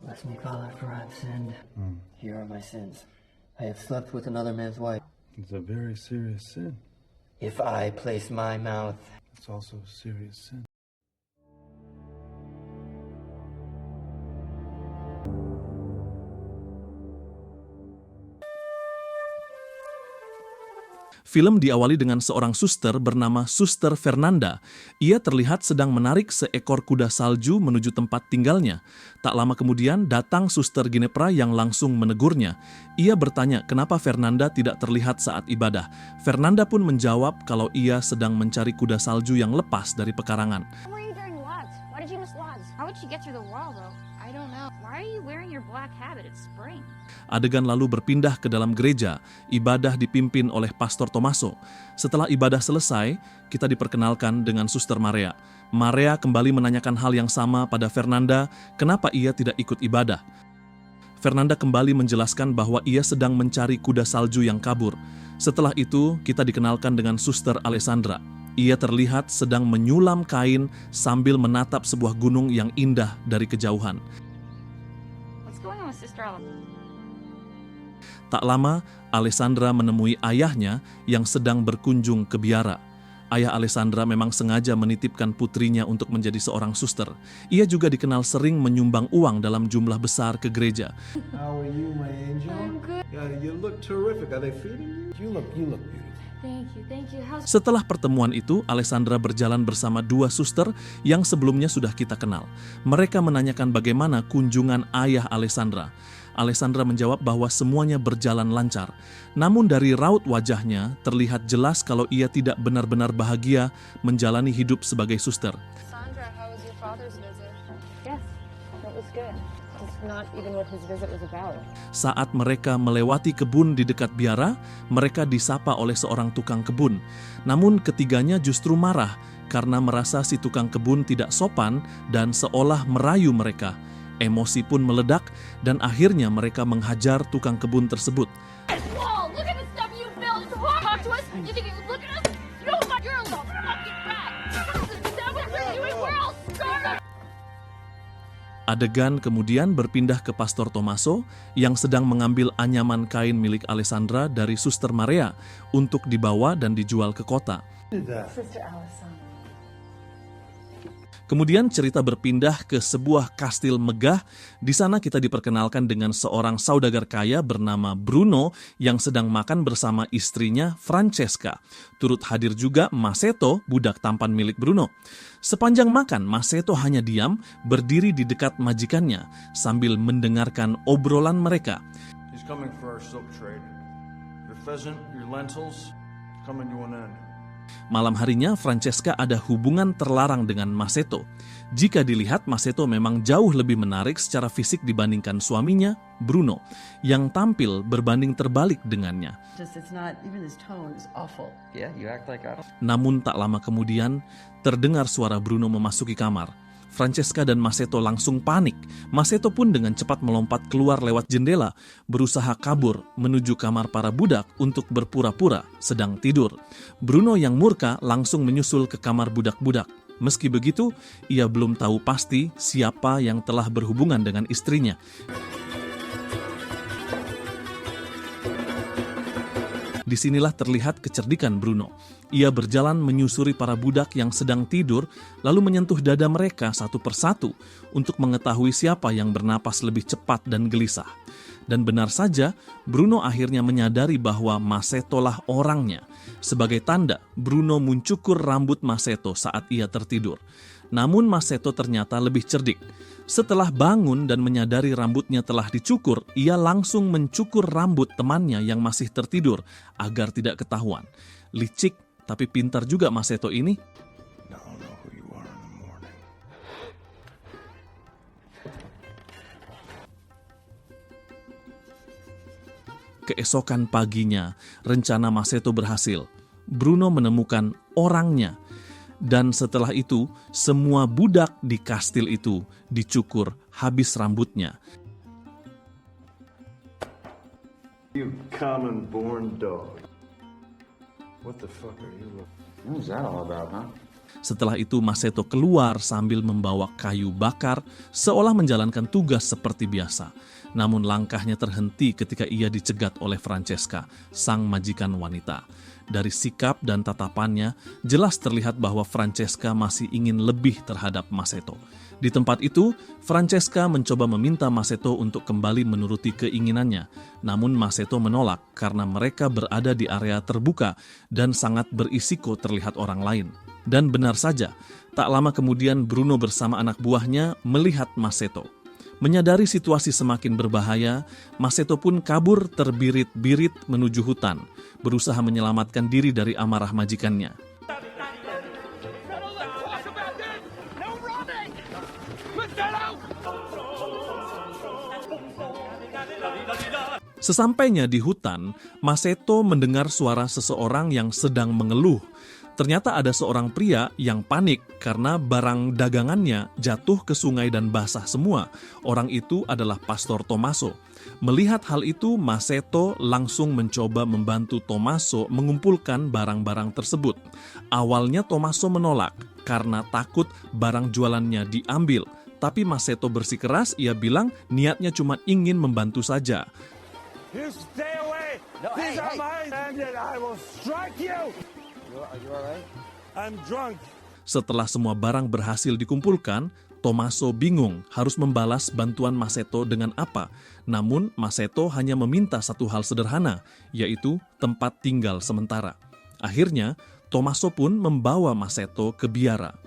Bless me, God, for I have sinned. Here are my sins. I have slept with another man's wife. It's a very serious sin. If I place my mouth... It's also a serious sin. Film diawali dengan seorang suster bernama Suster Fernanda. Ia terlihat sedang menarik seekor kuda salju menuju tempat tinggalnya. Tak lama kemudian datang Suster Ginepra yang langsung menegurnya. Ia bertanya kenapa Fernanda tidak terlihat saat ibadah. Fernanda pun menjawab kalau ia sedang mencari kuda salju yang lepas dari pekarangan. Why are you during Lodz? Why did you miss Lodz? How would she get through the wall, though? I don't know. Why are you wearing your black habit? It's spring. Adegan lalu berpindah ke dalam gereja. Ibadah dipimpin oleh Pastor Tommaso. Setelah ibadah selesai, kita diperkenalkan dengan Suster Marea. Marea kembali menanyakan hal yang sama pada Fernanda, kenapa ia tidak ikut ibadah. Fernanda kembali menjelaskan bahwa ia sedang mencari kuda salju yang kabur. Setelah itu, kita dikenalkan dengan Suster Alessandra. Ia terlihat sedang menyulam kain sambil menatap sebuah gunung yang indah dari kejauhan. What's going on with Sister Alice? Tak lama, Alessandra menemui ayahnya yang sedang berkunjung ke biara. Ayah Alessandra memang sengaja menitipkan putrinya untuk menjadi seorang suster. Ia juga dikenal sering menyumbang uang dalam jumlah besar ke gereja. How are you, my angel? I'm good. Yeah, you look terrific. Are they feeding you? You look beautiful. Thank you. How's... Setelah pertemuan itu, Alessandra berjalan bersama dua suster yang sebelumnya sudah kita kenal. Mereka menanyakan bagaimana kunjungan ayah Alessandra. Alessandra menjawab bahwa semuanya berjalan lancar. Namun dari raut wajahnya terlihat jelas kalau ia tidak benar-benar bahagia menjalani hidup sebagai suster. Sandra, how was your father's visit? Yes, it was good. It's not even what his visit was about. Saat mereka melewati kebun di dekat biara, mereka disapa oleh seorang tukang kebun. Namun ketiganya justru marah karena merasa si tukang kebun tidak sopan dan seolah merayu mereka. Emosi pun meledak dan akhirnya mereka menghajar tukang kebun tersebut. Whoa, look at the stuff you built. It's hard. Talk to us. You think you look at us? You're a little fucking rat. Is that what you're doing? We're all starving. Adegan kemudian berpindah ke Pastor Tommaso yang sedang mengambil anyaman kain milik Alessandra dari Suster Marea untuk dibawa dan dijual ke kota. Sister Alice. Kemudian cerita berpindah ke sebuah kastil megah. Di sana kita diperkenalkan dengan seorang saudagar kaya bernama Bruno yang sedang makan bersama istrinya Francesca. Turut hadir juga Masetto, budak tampan milik Bruno. Sepanjang makan, Masetto hanya diam, berdiri di dekat majikannya sambil mendengarkan obrolan mereka. He's coming for our silk trade. Your pheasant, your lentils, coming to an end. Malam harinya, Francesca ada hubungan terlarang dengan Masetto. Jika dilihat, Masetto memang jauh lebih menarik secara fisik dibandingkan suaminya, Bruno, yang tampil berbanding terbalik dengannya. Namun tak lama kemudian, terdengar suara Bruno memasuki kamar. Francesca dan Masetto langsung panik. Masetto pun dengan cepat melompat keluar lewat jendela, berusaha kabur menuju kamar para budak untuk berpura-pura sedang tidur. Bruno yang murka langsung menyusul ke kamar budak-budak. Meski begitu, ia belum tahu pasti siapa yang telah berhubungan dengan istrinya. Disinilah terlihat kecerdikan Bruno. Ia berjalan menyusuri para budak yang sedang tidur, lalu menyentuh dada mereka satu persatu untuk mengetahui siapa yang bernapas lebih cepat dan gelisah. Dan benar saja, Bruno akhirnya menyadari bahwa Masetto lah orangnya. Sebagai tanda, Bruno mencukur rambut Masetto saat ia tertidur. Namun Masetto ternyata lebih cerdik. Setelah bangun dan menyadari rambutnya telah dicukur, ia langsung mencukur rambut temannya yang masih tertidur agar tidak ketahuan. Licik tapi pintar juga Masetto ini. Keesokan paginya, rencana Masetto berhasil. Bruno menemukan orangnya. Dan setelah itu, semua budak di kastil itu dicukur habis rambutnya. You common born dog. What the fuck are you looking? What was that all about, huh? Setelah itu Maseto keluar sambil membawa kayu bakar seolah menjalankan tugas seperti biasa. Namun langkahnya terhenti ketika ia dicegat oleh Francesca, sang majikan wanita. Dari sikap dan tatapannya, jelas terlihat bahwa Francesca masih ingin lebih terhadap Maseto. Di tempat itu, Francesca mencoba meminta Maseto untuk kembali menuruti keinginannya. Namun Maseto menolak karena mereka berada di area terbuka dan sangat berisiko terlihat orang lain. Dan benar saja, tak lama kemudian Bruno bersama anak buahnya melihat Maseto. Menyadari situasi semakin berbahaya, Maseto pun kabur terbirit-birit menuju hutan, berusaha menyelamatkan diri dari amarah majikannya. Sesampainya di hutan, Maseto mendengar suara seseorang yang sedang mengeluh. Ternyata ada seorang pria yang panik karena barang dagangannya jatuh ke sungai dan basah semua. Orang itu adalah Pastor Tommaso. Melihat hal itu, Maseto langsung mencoba membantu Tommaso mengumpulkan barang-barang tersebut. Awalnya Tommaso menolak karena takut barang jualannya diambil. Tapi Maseto bersikeras, ia bilang niatnya cuma ingin membantu saja. You stay away! These are mine, and I will strike you! Are you alright? I'm drunk. Setelah semua barang berhasil dikumpulkan, Tommaso bingung harus membalas bantuan Maseto dengan apa. Namun Maseto hanya meminta satu hal sederhana, yaitu tempat tinggal sementara. Akhirnya, Tommaso pun membawa Maseto ke biara.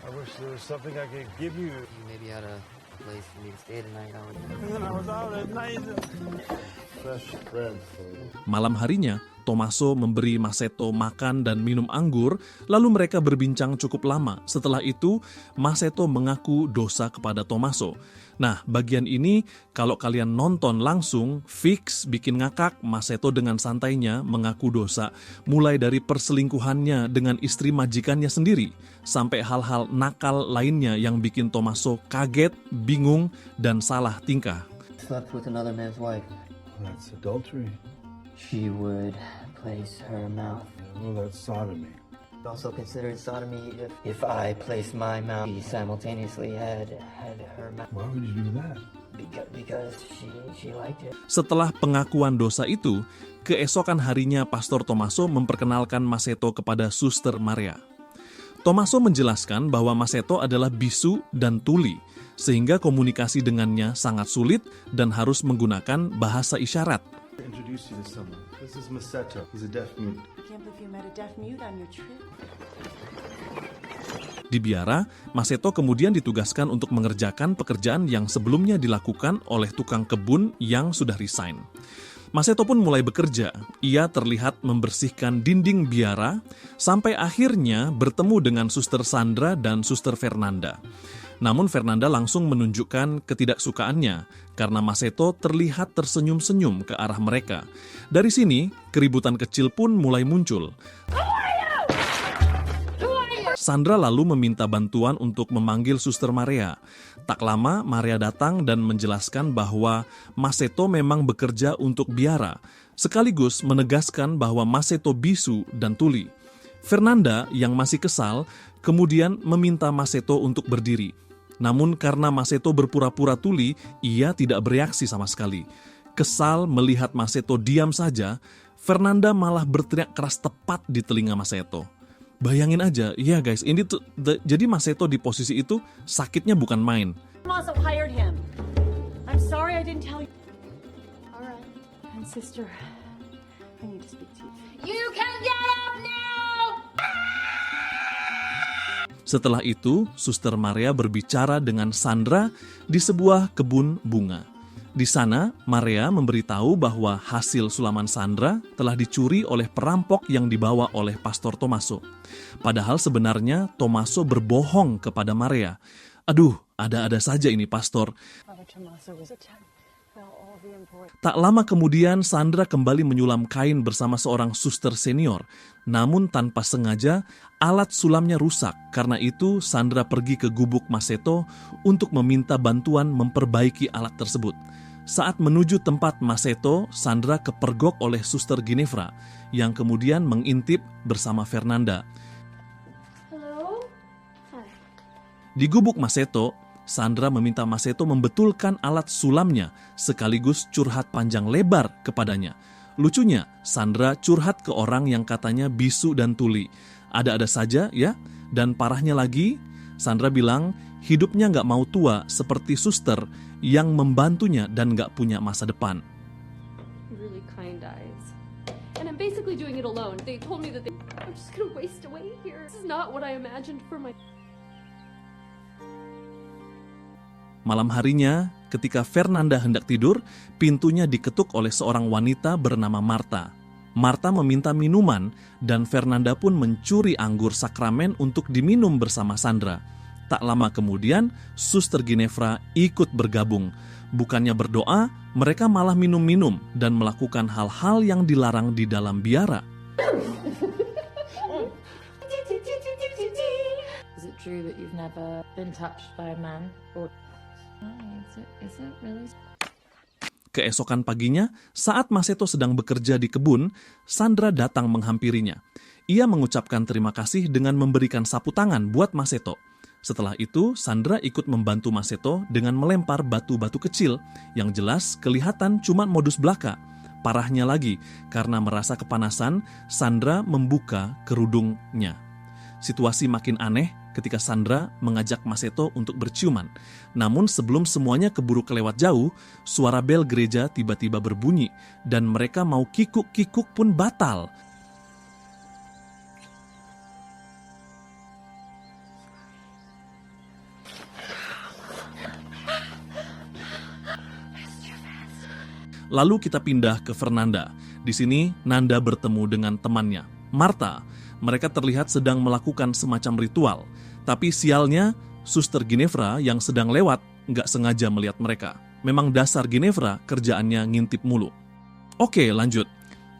I wish there was something I could give you. Maybe I had a place for me to stay tonight. And then I was out at night. Fresh bread for you. Malam harinya, Tommaso memberi Maseto makan dan minum anggur, lalu mereka berbincang cukup lama. Setelah itu, Maseto mengaku dosa kepada Tommaso. Nah, bagian ini kalau kalian nonton langsung, fix bikin ngakak. Maseto dengan santainya mengaku dosa, mulai dari perselingkuhannya dengan istri majikannya sendiri, sampai hal-hal nakal lainnya yang bikin Tommaso kaget, bingung, dan salah tingkah. Slept with another man's wife. That's adultery. She would place her mouth. Well, that's sodomy. Also considered sodomy if I placed my mouth. She simultaneously had her mouth. Why would you do that? Because she liked it. Setelah pengakuan dosa itu, keesokan harinya Pastor Tommaso memperkenalkan Maseto kepada Suster Maria. Tommaso menjelaskan bahwa Maseto adalah bisu dan tuli, sehingga komunikasi dengannya sangat sulit dan harus menggunakan bahasa isyarat. Introduce you to someone. This is Maseto. He's a deaf mute. I can't believe you met a deaf mute on your trip. Di biara, Maseto kemudian ditugaskan untuk mengerjakan pekerjaan yang sebelumnya dilakukan oleh tukang kebun yang sudah resign. Maseto pun mulai bekerja. Ia terlihat membersihkan dinding biara sampai akhirnya bertemu dengan Suster Sandra dan Suster Fernanda. Namun Fernanda langsung menunjukkan ketidaksukaannya karena Maseto terlihat tersenyum-senyum ke arah mereka. Dari sini, keributan kecil pun mulai muncul. Sandra lalu meminta bantuan untuk memanggil Suster Maria. Tak lama, Maria datang dan menjelaskan bahwa Maseto memang bekerja untuk biara, sekaligus menegaskan bahwa Maseto bisu dan tuli. Fernanda yang masih kesal, kemudian meminta Maseto untuk berdiri. Namun karena Maseto berpura-pura tuli, ia tidak bereaksi sama sekali. Kesal melihat Maseto diam saja, Fernanda malah berteriak keras tepat di telinga Maseto. Bayangin aja, ya guys, ini tuh jadi Maseto di posisi itu sakitnya bukan main. Also hired him. I'm sorry I didn't tell you. All right. And sister, I need to speak to you. You can get up now! Setelah itu, Suster Maria berbicara dengan Sandra di sebuah kebun bunga. Di sana, Maria memberitahu bahwa hasil sulaman Sandra telah dicuri oleh perampok yang dibawa oleh Pastor Tommaso. Padahal sebenarnya Tommaso berbohong kepada Maria. Aduh, ada-ada saja ini Pastor. Father Tommaso was attacked. Fell all the important. Tak lama kemudian Sandra kembali menyulam kain bersama seorang suster senior. Namun tanpa sengaja, alat sulamnya rusak. Karena itu Sandra pergi ke gubuk Maseto untuk meminta bantuan memperbaiki alat tersebut. Saat menuju tempat Maseto, Sandra kepergok oleh Suster Ginevra yang kemudian mengintip bersama Fernanda. Hello? Di gubuk Maseto, Sandra meminta Maseto membetulkan alat sulamnya sekaligus curhat panjang lebar kepadanya. Lucunya, Sandra curhat ke orang yang katanya bisu dan tuli. Ada-ada saja ya, dan parahnya lagi, Sandra bilang hidupnya nggak mau tua seperti suster yang membantunya dan nggak punya masa depan. Really kind eyes. And I'm basically doing it alone. They told me that I'm just gonna waste away here. This is not what I imagined for my... Malam harinya, ketika Fernanda hendak tidur, pintunya diketuk oleh seorang wanita bernama Marta. Marta meminta minuman dan Fernanda pun mencuri anggur sakramen untuk diminum bersama Sandra. Tak lama kemudian, Suster Ginevra ikut bergabung. Bukannya berdoa, mereka malah minum-minum dan melakukan hal-hal yang dilarang di dalam biara. Is it true that you've never been touched by a man? Or... Is it really? Keesokan paginya, saat Maseto sedang bekerja di kebun, Sandra datang menghampirinya. Ia mengucapkan terima kasih dengan memberikan sapu tangan buat Maseto. Setelah itu, Sandra ikut membantu Maseto dengan melempar batu-batu kecil, yang jelas kelihatan cuma modus belaka. Parahnya lagi, karena merasa kepanasan, Sandra membuka kerudungnya. Situasi makin aneh ketika Sandra mengajak Maseto untuk berciuman. Namun sebelum semuanya keburu kelewat jauh, suara bel gereja tiba-tiba berbunyi dan mereka mau kikuk-kikuk pun batal. Lalu kita pindah ke Fernanda. Di sini Nanda bertemu dengan temannya, Marta. Mereka terlihat sedang melakukan semacam ritual. Tapi sialnya, Suster Ginevra yang sedang lewat nggak sengaja melihat mereka. Memang dasar Ginevra kerjaannya ngintip mulu. Oke, lanjut.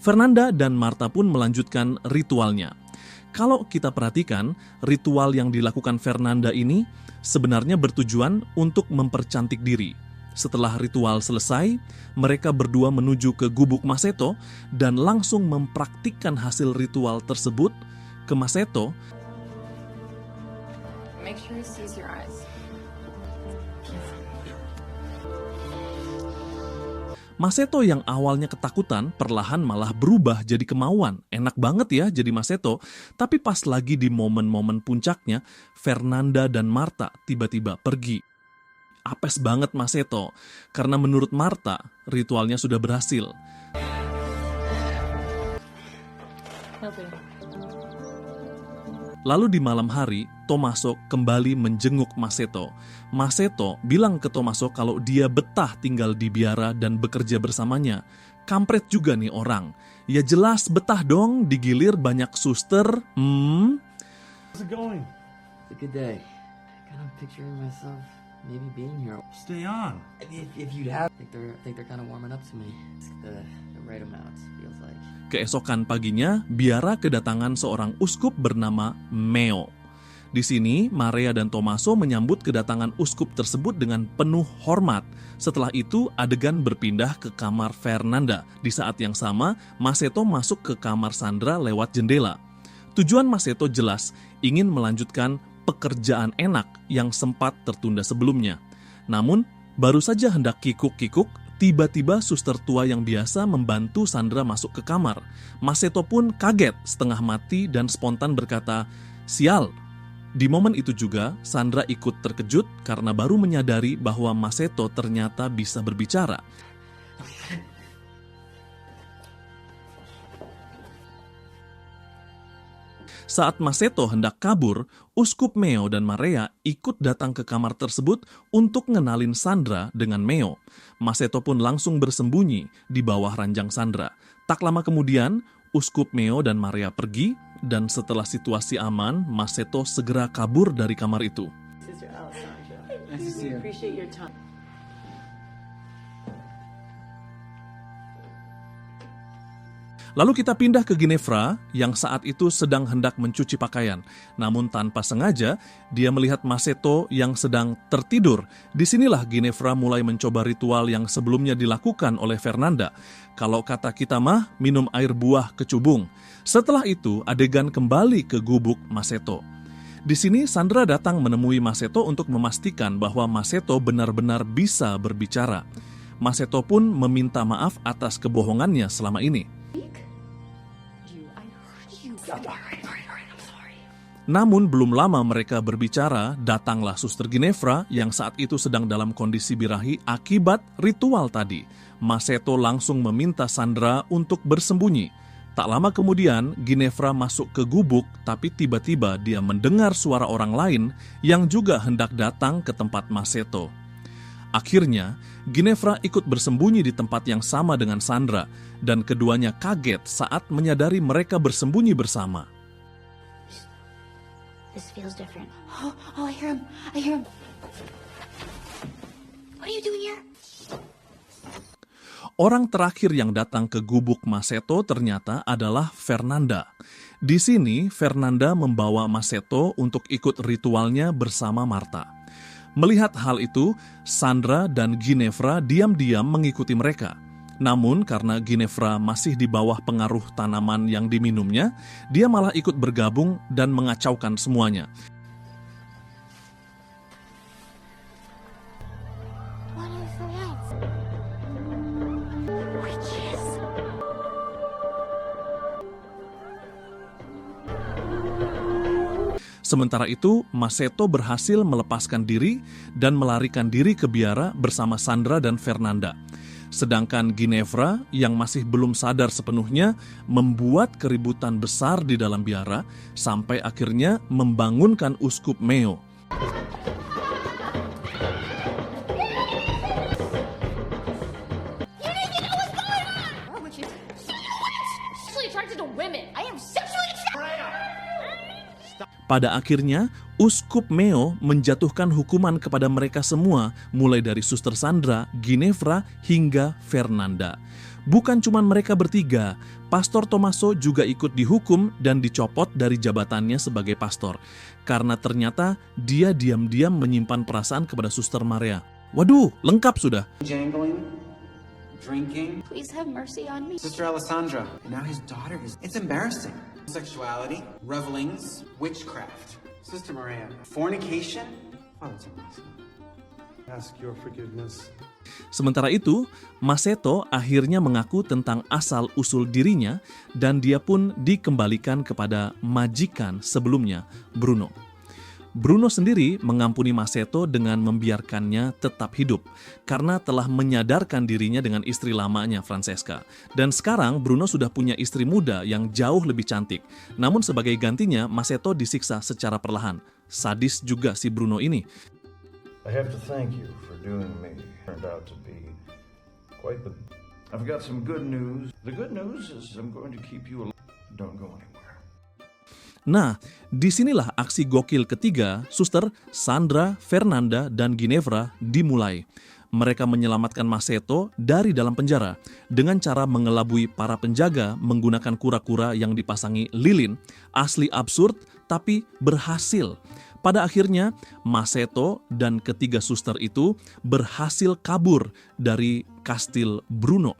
Fernanda dan Marta pun melanjutkan ritualnya. Kalau kita perhatikan, ritual yang dilakukan Fernanda ini sebenarnya bertujuan untuk mempercantik diri. Setelah ritual selesai, mereka berdua menuju ke gubuk Maseto dan langsung mempraktikkan hasil ritual tersebut ke Maseto. Make sure he sees your eyes. Maseto yang awalnya ketakutan perlahan malah berubah jadi kemauan. Enak banget ya jadi Maseto. Tapi pas lagi di momen-momen puncaknya, Fernanda dan Marta tiba-tiba pergi. Apes banget Maseto, karena menurut Marta, ritualnya sudah berhasil. Lalu di malam hari, Tommaso kembali menjenguk Maseto. Maseto bilang ke Tommaso kalau dia betah tinggal di biara dan bekerja bersamanya. Kampret juga nih orang. Ya jelas betah dong, digilir banyak suster. How's it going? It's a good day. Kind of picturing myself maybe being here. Stay on. If you'd have, I think they're kind of warming up to me. It's the right amount, feels like. Keesokan paginya, biara kedatangan seorang uskup bernama Meo. Di sini, Maria dan Tommaso menyambut kedatangan uskup tersebut dengan penuh hormat. Setelah itu, adegan berpindah ke kamar Fernanda. Di saat yang sama, Maseto masuk ke kamar Sandra lewat jendela. Tujuan Maseto jelas ingin melanjutkan pekerjaan enak yang sempat tertunda sebelumnya. Namun, baru saja hendak kikuk-kikuk, tiba-tiba suster tua yang biasa membantu Sandra masuk ke kamar. Maseto pun kaget setengah mati dan spontan berkata, "Sial." Di momen itu juga, Sandra ikut terkejut karena baru menyadari bahwa Maseto ternyata bisa berbicara. Saat Maseto hendak kabur, Uskup Meo dan Maria ikut datang ke kamar tersebut untuk ngenalin Sandra dengan Meo. Maseto pun langsung bersembunyi di bawah ranjang Sandra. Tak lama kemudian, Uskup Meo dan Maria pergi, dan setelah situasi aman, Maseto segera kabur dari kamar itu. Sister Alessandra. Nice to see you. Appreciate your time. Lalu kita pindah ke Ginevra yang saat itu sedang hendak mencuci pakaian. Namun tanpa sengaja, dia melihat Maseto yang sedang tertidur. Disinilah Ginevra mulai mencoba ritual yang sebelumnya dilakukan oleh Fernanda. Kalau kata kita mah, minum air buah kecubung. Setelah itu, adegan kembali ke gubuk Maseto. Di sini Sandra datang menemui Maseto untuk memastikan bahwa Maseto benar-benar bisa berbicara. Maseto pun meminta maaf atas kebohongannya selama ini. Namun belum lama mereka berbicara, datanglah Suster Ginevra yang saat itu sedang dalam kondisi birahi akibat ritual tadi. Maseto langsung meminta Sandra untuk bersembunyi. Tak lama kemudian, Ginevra masuk ke gubuk, tapi tiba-tiba dia mendengar suara orang lain yang juga hendak datang ke tempat Maseto. Akhirnya, Ginevra ikut bersembunyi di tempat yang sama dengan Sandra, dan keduanya kaget saat menyadari mereka bersembunyi bersama. This feels different. Oh, I hear him. I hear him. What are you doing here? Orang terakhir yang datang ke gubuk Maseto ternyata adalah Fernanda. Di sini, Fernanda membawa Maseto untuk ikut ritualnya bersama Marta. Melihat hal itu, Sandra dan Ginevra diam-diam mengikuti mereka. Namun karena Ginevra masih di bawah pengaruh tanaman yang diminumnya, dia malah ikut bergabung dan mengacaukan semuanya. Sementara itu, Maseto berhasil melepaskan diri dan melarikan diri ke biara bersama Sandra dan Fernanda. Sedangkan Ginevra yang masih belum sadar sepenuhnya membuat keributan besar di dalam biara sampai akhirnya membangunkan Uskup Meo. Pada akhirnya, Uskup Meo menjatuhkan hukuman kepada mereka semua, mulai dari Suster Sandra, Ginevra, hingga Fernanda. Bukan cuma mereka bertiga, Pastor Tommaso juga ikut dihukum dan dicopot dari jabatannya sebagai pastor. Karena ternyata dia diam-diam menyimpan perasaan kepada Suster Maria. Waduh, lengkap sudah. Jangling, drinking. Please have mercy on me. Sister Alessandra. And now his daughter is... It's embarrassing. Sexuality, revelings, witchcraft. Sister Maria, fornication. Father Tommaso. Ask your forgiveness. Sementara itu, Maseto akhirnya mengaku tentang asal-usul dirinya dan dia pun dikembalikan kepada majikan sebelumnya, Bruno. Bruno sendiri mengampuni Maseto dengan membiarkannya tetap hidup karena telah menyadarkan dirinya dengan istri lamanya, Francesca. Dan sekarang Bruno sudah punya istri muda yang jauh lebih cantik. Namun sebagai gantinya, Maseto disiksa secara perlahan. Sadis juga si Bruno ini. I have to thank you for doing me. Turned out to be quite the... I've got some good news. The good news is I'm going to keep you alive. Don't go anywhere. Nah, disinilah aksi gokil ketiga Suster Sandra, Fernanda, dan Ginevra dimulai. Mereka menyelamatkan Maseto dari dalam penjara dengan cara mengelabui para penjaga menggunakan kura-kura yang dipasangi lilin. Asli absurd, tapi berhasil. Pada akhirnya, Maseto dan ketiga suster itu berhasil kabur dari kastil Bruno.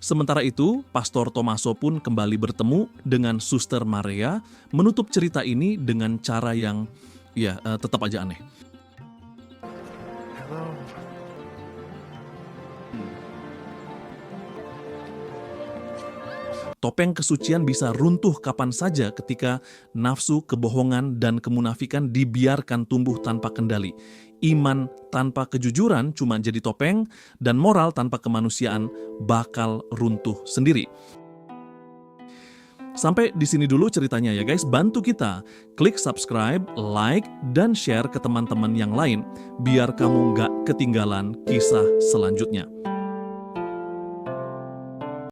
Sementara itu, Pastor Tommaso pun kembali bertemu dengan Suster Maria, menutup cerita ini dengan cara yang, tetap aja aneh. Topeng kesucian bisa runtuh kapan saja ketika nafsu, kebohongan, dan kemunafikan dibiarkan tumbuh tanpa kendali. Iman tanpa kejujuran cuma jadi topeng, dan moral tanpa kemanusiaan bakal runtuh sendiri. Sampai di sini dulu ceritanya ya guys. Bantu kita, klik subscribe, like, dan share ke teman-teman yang lain, biar kamu nggak ketinggalan kisah selanjutnya.